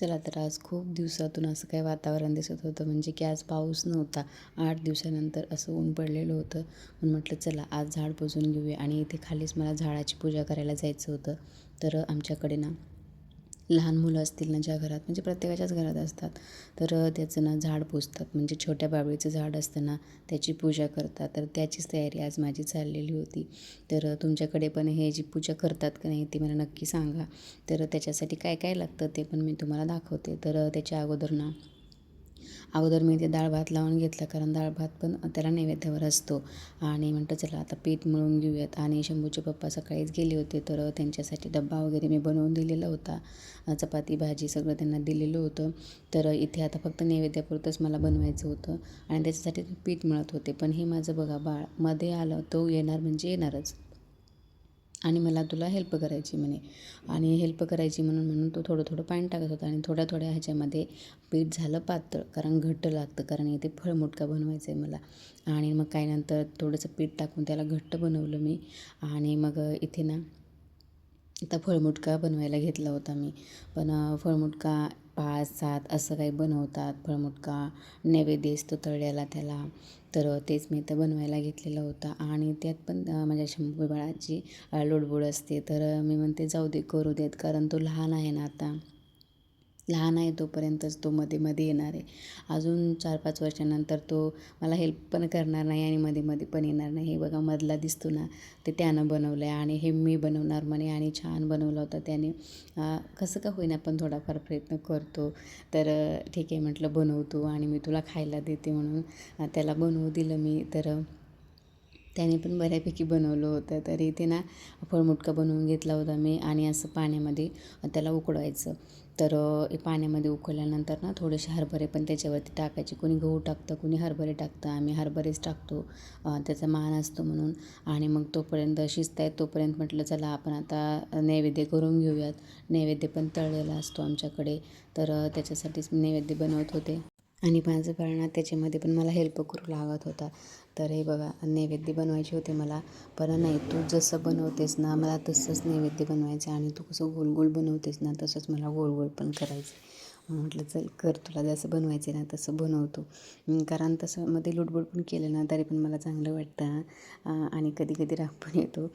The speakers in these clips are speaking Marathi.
चला तर आज खूप दिवसातून असं काही वातावरण दिसत होतं, म्हणजे की आज पाऊस नव्हता. 8 दिवसानंतर असं ऊन पडलेलं होतं. म्हणून म्हटलं चला आज झाड पुसून घेऊया. आणि इथे खालीच मला झाडाची पूजा करायला जायचं होतं. तर आमच्याकडे ना लहान मुलं असतील ना ज्या घरात, म्हणजे प्रत्येकाच्याच घरात असतात, तर त्याचं ना झाड पुजतात. म्हणजे छोट्या बाबळीचं झाड असतं ना, त्याची पूजा करतात. तर त्याचीच तयारी आज माझी चाललेली होती. तर तुमच्याकडे पण हे जी पूजा करतात का नाही ती मला नक्की सांगा. तर त्याच्यासाठी काय काय लागतं ते पण मी तुम्हाला दाखवते. तर त्याच्या अगोदर मी ते डाळ भात लावून घेतला, कारण डाळ भात पण त्याला नैवेद्यावर असतो. आणि म्हटलं चला आता पीठ मळून घेऊयात. आणि शंभूचे पप्पा सकाळीच गेले होते, तर त्यांच्यासाठी डब्बा वगैरे मी बनवून दिलेला होता. चपाती भाजी सगळं त्यांना दिलेलं होतं. तर इथे आता फक्त नैवेद्यापुरतंच मला बनवायचं होतं आणि त्याच्यासाठी पीठ मळत होते. पण हे माझं बघा बाळ मध्ये आलं, तो येणार म्हणजे येणारच. आणि मला तुला हेल्प करायची म्हणे. आणि हेल्प करायची म्हणून म्हणून तो थोडं थोडं पाणी टाकत होता. आणि थोड्या थोड्या ह्याच्यामध्ये पीठ झालं पातळ, कारण घट्ट लागतं, कारण इथे फळमुटका बनवायचं आहे मला. आणि मग काय नंतर थोडंसं पीठ टाकून त्याला घट्ट बनवलं मी. आणि मग इथे ना आता फळमुटका बनवायला घेतला होता मी. पण फळमुटका 5-7 असं काही बनवतात. फळमुटका नैवेद्य असतो तळलेला त्याला. तर तेच मी इथं बनवायला घेतलेला होता. आणि त्यात पण माझ्या शंभू बाळाची लुडबुड असते. तर मी म्हणते जाऊ दे, करू देत, कारण तो लहान आहे ना आता. लहान आहे तोपर्यंतच तो मध्ये मध्ये येणार आहे. अजून 4-5 वर्षानंतर तो मला हेल्प पण करणार नाही आणि मध्ये मध्ये पण येणार नाही. हे बघा मधला दिसतो ना, ते त्यानं बनवलं आहे. आणि हे मी बनवणार म्हणे, आणि छान बनवलं होतं त्याने. कसं का होईना पण थोडाफार प्रयत्न करतो. तर ठीक आहे म्हटलं, बनवतो आणि मी तुला खायला देते म्हणून त्याला बनवू दिलं मी. तर त्याने पण बऱ्यापैकी बनवलं होतं. तर इथे ना फळमुटका बनवून घेतला होता मी. आणि असं पाण्यामध्ये त्याला उकळवायचं. तर पाण्यामध्ये उकळल्यानंतर ना थोडेसे हरभरे पण त्याच्यावरती टाकायचे. कोणी गहू टाकतं, कोणी हरभरे टाकतं. आम्ही हरभरेच टाकतो, त्याचा मान असतो म्हणून. आणि मग तोपर्यंत शिजतायत, तोपर्यंत म्हटलं चला आपण आता नैवेद्य करून घेऊयात. नैवेद्य पण तळलेला असतो आमच्याकडे. तर त्याच्यासाठीच मी नैवेद्य बनवत होते. आणि माझं बाळ ना त्याच्यामध्ये पण मला हेल्प करू लागत होता. तर हे बघा नैवेद्य बनवायचे होते मला. पण नाही, तू जसं बनवतेस ना मला तसंच नैवेद्य बनवायचं. आणि तू कसं गोल गोल बनवतेस ना तसंच मला गोल गोल पण करायचं. म्हटलं चल कर, तुला जसं बनवायचं ना तसं बनवतो. कारण तसं मध्ये लुडबुड पण केलं ना तरी पण मला चांगलं वाटतं. आणि कधी कधी राग पण येतो.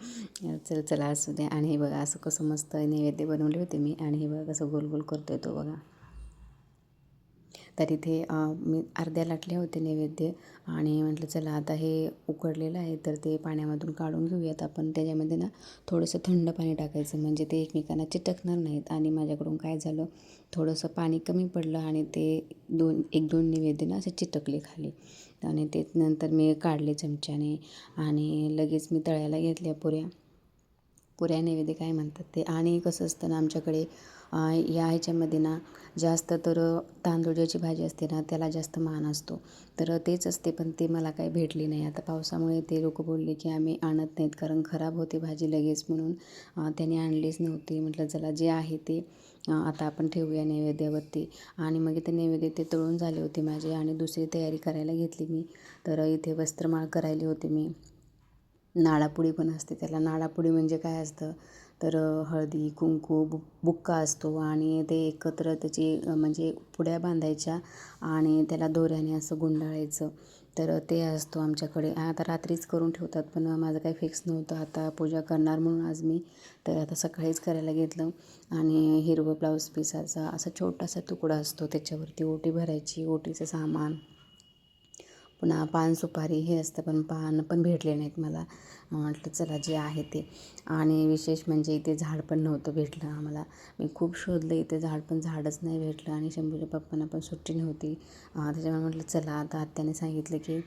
चला असू द्या. आणि हे बघा असं कसं मस्त नैवेद्य बनवले होते मी. आणि हे बघा कसं गोल गोल करतोय तो बघा. तर इथे मी अर्ध्या लाटले होते नैवेद्य. आणि म्हटलं चला आता हे उकडलेलं आहे तर ते पाण्यामधून काढून घेऊयात आपण. त्याच्यामध्ये ना थोडंसं थंड पाणी टाकायचं, म्हणजे ते एकमेकांना चिटकणार नाहीत. आणि माझ्याकडून काय झालं, थोडंसं पाणी कमी पडलं आणि ते 1-2 नैवेद्य ना असे चिटकले खाली. आणि ते नंतर मी काढले चमच्याने. आणि लगेच मी तळायला घेतल्या पुऱ्या. पुऱ्या नैवेद्य काय म्हणतात ते. आणि कसं असतं ना आमच्याकडे या ह्याच्यामध्ये ना जास्त तर तांदूळ ज्याची भाजी असते ना त्याला जास्त मान असतो. तर तेच असते, पण ते मला काही भेटली नाही. आता पावसामुळे ते लोक बोलले की आम्ही आणत नाहीत, कारण खराब होते भाजी लगेच, म्हणून त्याने आणलीच नव्हती. म्हटलं चला जे आहे ते आता आपण ठेवूया नैवेद्यावरती. आणि मग इथे नैवेद्य ते तळून झाले होते माझे. आणि दुसरी तयारी करायला घेतली मी. तर इथे वस्त्रमाळ करायली होते मी. नाळापुडी पण असते त्याला. नाळापुडी म्हणजे काय असतं, तर हळदी कुंकू बुक्का असतो. आणि ते एकत्र त्याची म्हणजे पुड्या बांधायच्या आणि त्याला दोऱ्याने असं गुंडाळायचं. तर ते असतो आमच्याकडे. आता रात्रीच करून ठेवतात, पण माझं काही फिक्स नव्हतं आता पूजा करणार म्हणून आज मी. तर आता सकाळीच करायला घेतलं. आणि हिरवं ब्लाऊज पिसाचा असा छोटासा तुकडा असतो, त्याच्यावरती ओटी भरायची, ओटीचं सामान, पुन्हा पान सुपारी हे असतं. पण पान पण भेटले नाहीत मला. म्हटलं चला जे आहे ते. आणि विशेष म्हणजे इथे झाड पण नव्हतं भेटलं आम्हाला. मी खूप शोधलं इथे झाड, पण झाडच नाही भेटलं. आणि शंभूच्या पप्पांना पण सुट्टी नव्हती. त्याच्यामुळे म्हटलं चला आता आत्याने सांगितलं की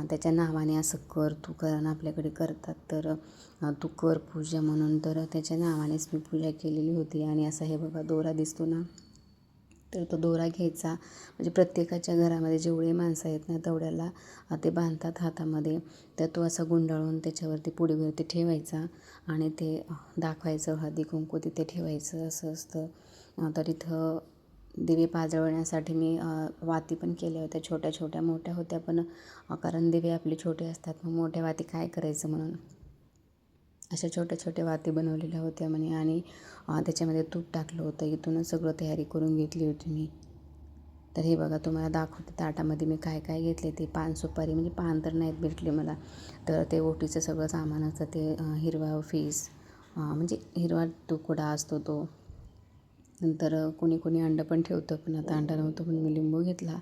त्याच्या नावाने असं कर तू, कारण आपल्याकडे करतात, तर तू कर पूजा म्हणून. तर त्याच्या नावानेच मी पूजा केलेली होती. आणि असा हे बघा दोरा दिसतो ना, तर तो दोरा घ्यायचा. म्हणजे प्रत्येकाच्या घरामध्ये जेवढे माणसं आहेत ना तेवढ्याला ते बांधतात हातामध्ये. तर तो असा गुंडाळून त्याच्यावरती पुडीवरती ठेवायचा. आणि ते दाखवायचं, हळदी कुंकू तिथे ठेवायचं, असं असतं. तर इथं दिवे पाजळण्यासाठी मी वाती पण केल्या होत्या, छोट्या छोट्या. मोठ्या होत्या पण कारण दिवे आपले छोटे असतात, मग मोठ्या वाती काय करायचं म्हणून अशा छोट्या छोट्या वाती बनवलेल्या होत्या म्हणे आणि त्याच्यामध्ये तूप टाकलं होतं. इथूनच सगळं तयारी करून घेतली होती मी. तर हे बघा तुम्हाला दाखवते ताटामध्ये मी काय काय घेतले ते. पान सुपारी म्हणजे पान तर नाहीत भेटले मला, तर ते ओटीचं सगळं सामान असतं ते हिरवा फीस म्हणजे हिरवा तुकडा असतो तो. नंतर कोणी कोणी अंडं पण ठेवतं, पण आता अंडा नव्हतं पण मी लिंबू घेतला.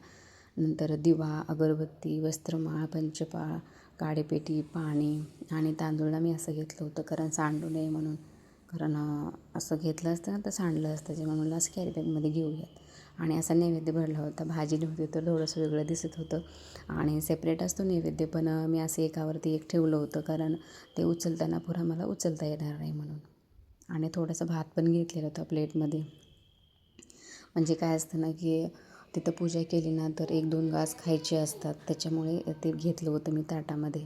नंतर दिवा, अगरबत्ती, वस्त्रमाळ, पंचपाळ, काडेपेटी, पाणी आणि तांदूळला मी असं घेतलं होतं कारण सांडू नये म्हणून. कारण असं घेतलं असतं ना तर सांडलं असतं, जेव्हा म्हणलं असं कॅरी बॅगमध्ये घेऊयात. आणि असा नैवेद्य भरला होता. भाजी नव्हती तर थोडंसं वेगळं दिसत होतं आणि सेपरेट असतो नैवेद्य, पण मी असं एकावरती एक ठेवलं होतं कारण ते उचलताना पुन्हा मला उचलता येणार नाही म्हणून. आणि थोडंसं भात पण घेतलेलं होतं प्लेटमध्ये. म्हणजे काय असतं ना की तिथं पूजा केली ना तर 1-2 घास खायचे असतात, त्याच्यामुळे ते घेतलं होतं मी ताटामध्ये.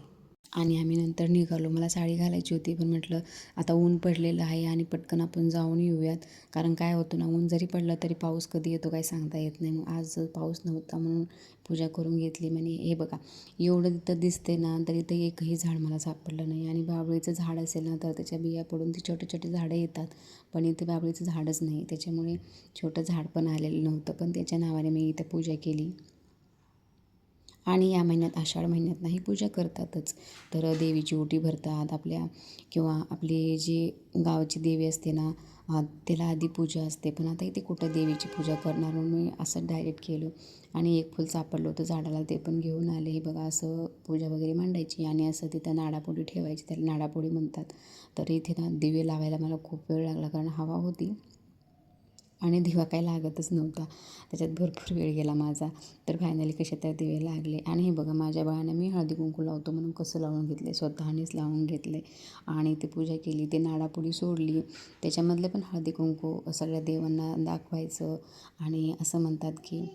आणि आम्ही नंतर निघालो. मला साडी घालायची होती, पण म्हटलं आता ऊन पडलेलं आहे आणि पटकन आपण जाऊन येऊयात. कारण काय होतं ना, ऊन जरी पडलं तरी पाऊस कधी येतो काही सांगता येत नाही. मग आज पाऊस नव्हता म्हणून पूजा करून घेतली. म्हणे हे बघा एवढं तिथं दिसते ना, तरी ते एकही झाड मला सापडलं नाही. आणि बाभळीचं झाड असेल ना तर त्याच्या बिया पडून ती छोटे छोटे झाडं येतात, पण इथे बाभळीचं झाडच नाही, त्याच्यामुळे छोटं झाड पण आलेलं नव्हतं. पण त्याच्या नावाने मी इथं पूजा केली. आणि या महिन्यात आषाढ महिन्यात नाही पूजा करतातच. तर देवीची ओटी भरतात आपल्या, किंवा आपली जी गावाची देवी असते ना त्याला आधी पूजा असते. पण आता इथे कुठं देवीची पूजा करणार म्हणून मी असं डायरेक्ट केलं. आणि एक फूल सापडलं होतं झाडाला, ते पण घेऊन आले. हे बघा असं पूजा वगैरे मांडायची आणि असं तिथं नाडापोडी ठेवायची, त्याला नाडापोडी म्हणतात. तर इथे ना दिवे लावायला मला खूप वेळ लागला कारण हवा होती आणि दिवा काही लागतच नव्हता. त्याच्यात भरपूर वेळ गेला माझा. तर फायनली कसे तर दिवे लागले. आणि हे बघा माझ्या बाळानं मी हळदी कुंकू लावतो म्हणून कसं लावून घेतले, स्वतःनेच लावून घेतले. आणि ते पूजा केली, ते नाडापुडी सोडली, त्याच्यामधले पण हळदी कुंकू सगळ्या देवांना दाखवायचं. आणि असं म्हणतात की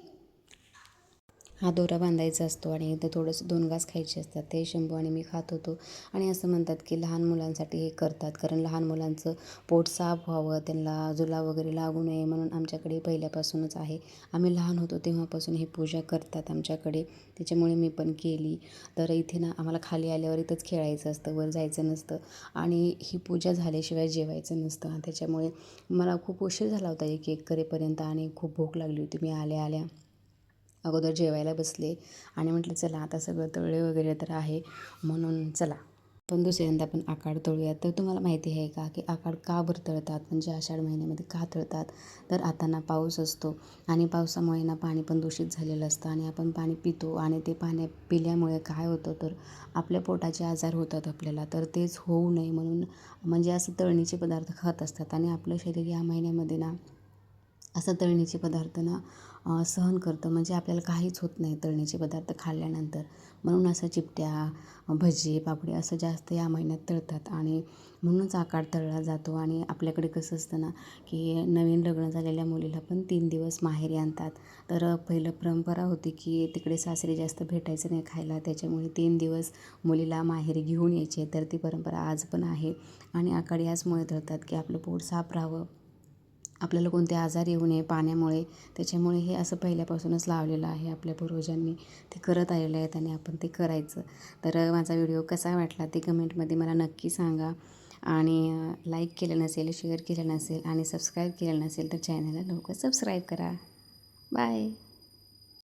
हा दोरा बांधायचा असतो आणि इथं थोडंसं 2 घास खायचे असतात. ते शंभू आणि मी खात होतो. आणि असं म्हणतात की लहान मुलांसाठी हे करतात कारण लहान मुलांचं पोट साफ व्हावं, त्यांना जुलाब वगैरे लागू नये म्हणून आमच्याकडे पहिल्यापासूनच आहे. आम्ही लहान होतो तेव्हापासून ही पूजा करतात आमच्याकडे, त्याच्यामुळे मी पण केली. तर इथे ना आम्हाला खाली आल्यावर इथंच खेळायचं असतं, वर जायचं नसतं. आणि ही पूजा झाल्याशिवाय जेवायचं नसतं. त्याच्यामुळे मला खूप उशीर झाला होता एक एक करेपर्यंत आणि खूप भूक लागली होती. मी आल्या आल्या अगोदर जेवायला बसले आणि म्हटलं चला आता सगळं तळले वगैरे तर आहे म्हणून चला पण दुसऱ्यांदा पण आकाड तळूयात. तर तुम्हाला माहिती आहे का की आकाड का बरं तळतात, म्हणजे आषाढ महिन्यामध्ये का तळतात? तर आता ना पाऊस असतो आणि पावसामुळे ना पाणी पण दूषित झालेलं असतं आणि आपण पाणी पितो आणि ते पाणी पिल्यामुळे काय होतं तर आपल्या पोटाचे आजार होतात आपल्याला. तर तेच होऊ नये म्हणून म्हणजे असं तळणीचे पदार्थ खात असतात आणि आपलं शरीर या महिन्यामध्ये ना असं तळणीचे पदार्थ ना सहन करतं, म्हणजे आपल्याला काहीच होत नाही तळणीचे पदार्थ खाल्ल्यानंतर. म्हणून असं चिपट्या, भजी, पापडी असं जास्त या महिन्यात तळतात आणि म्हणूनच आकाड तळला जातो. आणि आपल्याकडे कसं असतं ना की नवीन लग्न झालेल्या मुलीला पण 3 दिवस माहेरी आणतात. तर पहिलं परंपरा होती की तिकडे सासरी जास्त भेटायचं नाही खायला, त्याच्यामुळे 3 दिवस मुलीला माहेरी घेऊन यायचे. तर ती परंपरा आज पण आहे. आणि आकाड याचमुळे तळतात की आपलं पोट साफ राहावं, आपल्याला कोणते आजार येऊ नये पाण्यामुळे. त्याच्यामुळे हे असं पहिल्यापासूनच लावलेलं आहे आपल्या पूर्वजांनी, ते करत आलेले आहेत आणि आपण ते करायचं. तर माझा व्हिडिओ कसा वाटला ते कमेंटमध्ये मला नक्की सांगा. आणि लाईक केलं नसेल, शेअर केलं नसेल आणि सबस्क्राईब केलं नसेल तर चॅनलला लवकर सबस्क्राईब करा. बाय.